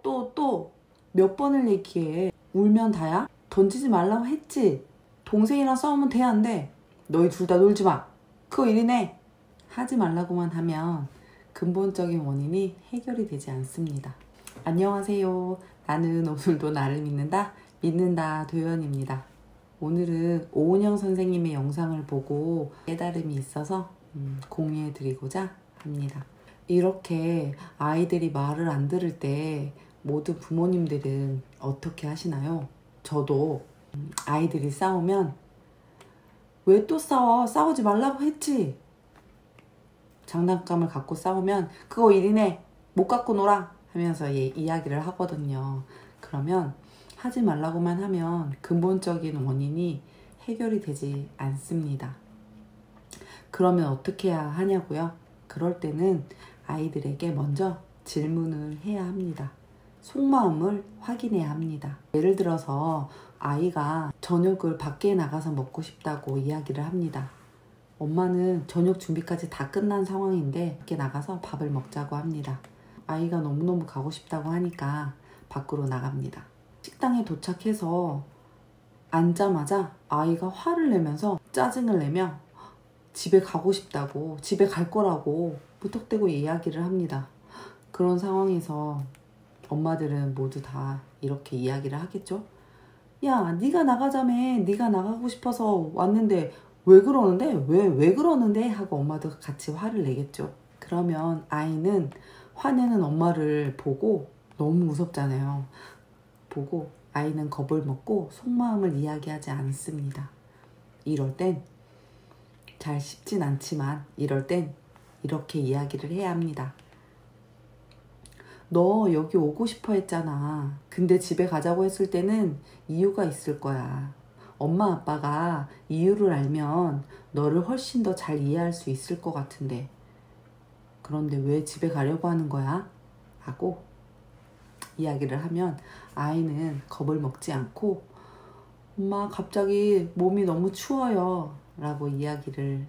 또 몇 번을 얘기해. 울면 다야? 던지지 말라고 했지. 동생이랑 싸우면 돼, 안 돼? 너희 둘 다 놀지 마. 그거 일이네. 하지 말라고만 하면 근본적인 원인이 해결이 되지 않습니다. 안녕하세요. 나는 오늘도 나를 믿는다 도연입니다. 오늘은 오은영 선생님의 영상을 보고 깨달음이 있어서 공유해 드리고자 합니다. 이렇게 아이들이 말을 안 들을 때 모든 부모님들은 어떻게 하시나요? 저도 아이들이 싸우면 왜 또 싸워? 싸우지 말라고 했지. 장난감을 갖고 싸우면 그거 일이네. 못 갖고 놀아 하면서 이야기를 하거든요. 그러면 하지 말라고만 하면 근본적인 원인이 해결이 되지 않습니다. 그러면 어떻게 해야 하냐고요? 그럴 때는 아이들에게 먼저 질문을 해야 합니다. 속마음을 확인해야 합니다. 예를 들어서 아이가 저녁을 밖에 나가서 먹고 싶다고 이야기를 합니다. 엄마는 저녁 준비까지 다 끝난 상황인데 밖에 나가서 밥을 먹자고 합니다. 아이가 너무너무 가고 싶다고 하니까 밖으로 나갑니다. 식당에 도착해서 앉자마자 아이가 화를 내면서 짜증을 내며 집에 가고 싶다고, 집에 갈 거라고 무턱대고 이야기를 합니다. 그런 상황에서 엄마들은 모두 다 이렇게 이야기를 하겠죠. 야, 네가 나가자며. 네가 나가고 싶어서 왔는데 왜 그러는데? 왜 그러는데? 하고 엄마도 같이 화를 내겠죠. 그러면 아이는 화내는 엄마를 보고 너무 무섭잖아요. 보고 아이는 겁을 먹고 속마음을 이야기하지 않습니다. 이럴 땐 잘 쉽진 않지만 이럴 땐 이렇게 이야기를 해야 합니다. 너 여기 오고 싶어 했잖아. 근데 집에 가자고 했을 때는 이유가 있을 거야. 엄마 아빠가 이유를 알면 너를 훨씬 더 잘 이해할 수 있을 것 같은데 그런데 왜 집에 가려고 하는 거야? 하고 이야기를 하면 아이는 겁을 먹지 않고 엄마 갑자기 몸이 너무 추워요 라고 이야기를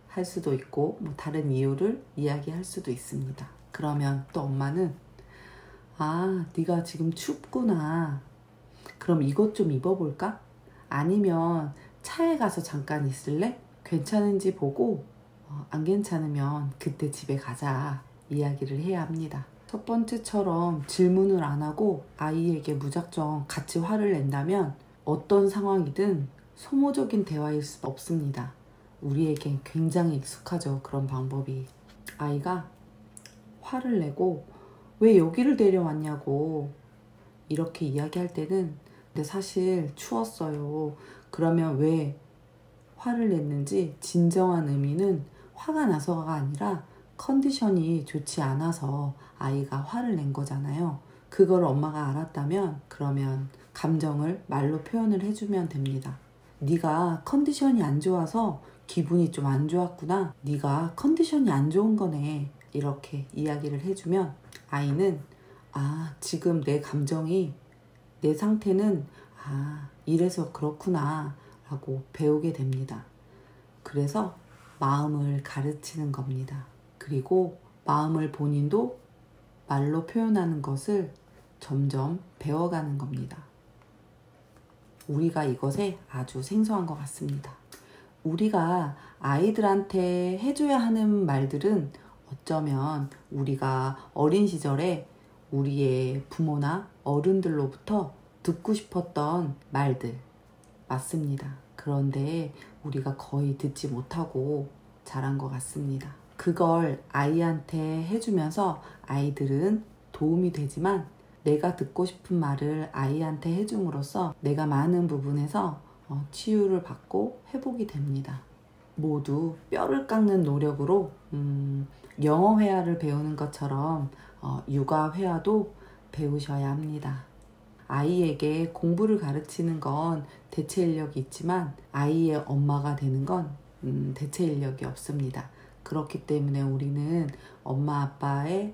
할 수도 있고 다른 이유를 이야기할 수도 있습니다. 그러면 또 엄마는 아, 네가 지금 춥구나. 그럼 이것 좀 입어볼까? 아니면 차에 가서 잠깐 있을래? 괜찮은지 보고 안 괜찮으면 그때 집에 가자 이야기를 해야 합니다. 첫 번째처럼 질문을 안 하고 아이에게 무작정 같이 화를 낸다면 어떤 상황이든 소모적인 대화일 수 없습니다. 우리에겐 굉장히 익숙하죠. 그런 방법이. 아이가 화를 내고 왜 여기를 데려왔냐고 이렇게 이야기할 때는 근데 사실 추웠어요. 그러면 왜 화를 냈는지 진정한 의미는 화가 나서가 아니라 컨디션이 좋지 않아서 아이가 화를 낸 거잖아요. 그걸 엄마가 알았다면 그러면 감정을 말로 표현을 해주면 됩니다. 네가 컨디션이 안 좋아서 기분이 좀 안 좋았구나. 네가 컨디션이 안 좋은 거네. 이렇게 이야기를 해주면 아이는 아, 지금 내 감정이 내 상태는 아, 이래서 그렇구나 라고 배우게 됩니다. 그래서 마음을 가르치는 겁니다. 그리고 마음을 본인도 말로 표현하는 것을 점점 배워가는 겁니다. 우리가 이것에 아주 생소한 것 같습니다. 우리가 아이들한테 해줘야 하는 말들은 어쩌면 우리가 어린 시절에 우리의 부모나 어른들로부터 듣고 싶었던 말들 맞습니다. 그런데 우리가 거의 듣지 못하고 자란 것 같습니다. 그걸 아이한테 해주면서 아이들은 도움이 되지만 내가 듣고 싶은 말을 아이한테 해줌으로써 내가 많은 부분에서 치유를 받고 회복이 됩니다. 모두 뼈를 깎는 노력으로 영어 회화를 배우는 것처럼 육아 회화도 배우셔야 합니다. 아이에게 공부를 가르치는 건 대체 인력이 있지만 아이의 엄마가 되는 건 대체 인력이 없습니다. 그렇기 때문에 우리는 엄마 아빠의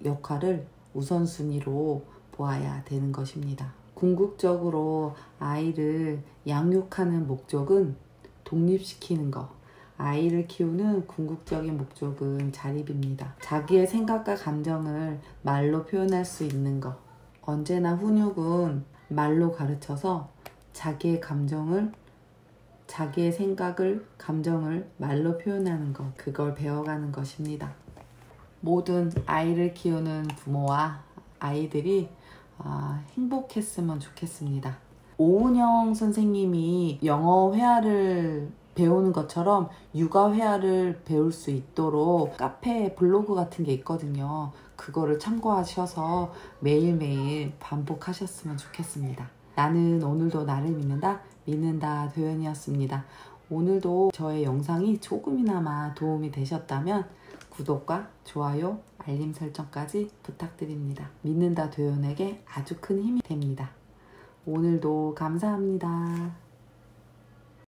역할을 우선순위로 보아야 되는 것입니다. 궁극적으로 아이를 양육하는 목적은 독립시키는 거, 아이를 키우는 궁극적인 목적은 자립입니다. 자기의 생각과 감정을 말로 표현할 수 있는 것. 언제나 훈육은 말로 가르쳐서 자기의 감정을, 자기의 생각을, 감정을 말로 표현하는 것, 그걸 배워가는 것입니다. 모든 아이를 키우는 부모와 아이들이 행복했으면 좋겠습니다. 오은영 선생님이 영어 회화를 배우는 것처럼 육아 회화를 배울 수 있도록 카페 블로그 같은 게 있거든요. 그거를 참고하셔서 매일매일 반복하셨으면 좋겠습니다. 나는 오늘도 나를 믿는다 도연이었습니다. 오늘도 저의 영상이 조금이나마 도움이 되셨다면 구독과 좋아요, 알림 설정까지 부탁드립니다. 믿는다 도연에게 아주 큰 힘이 됩니다. 오늘도 감사합니다.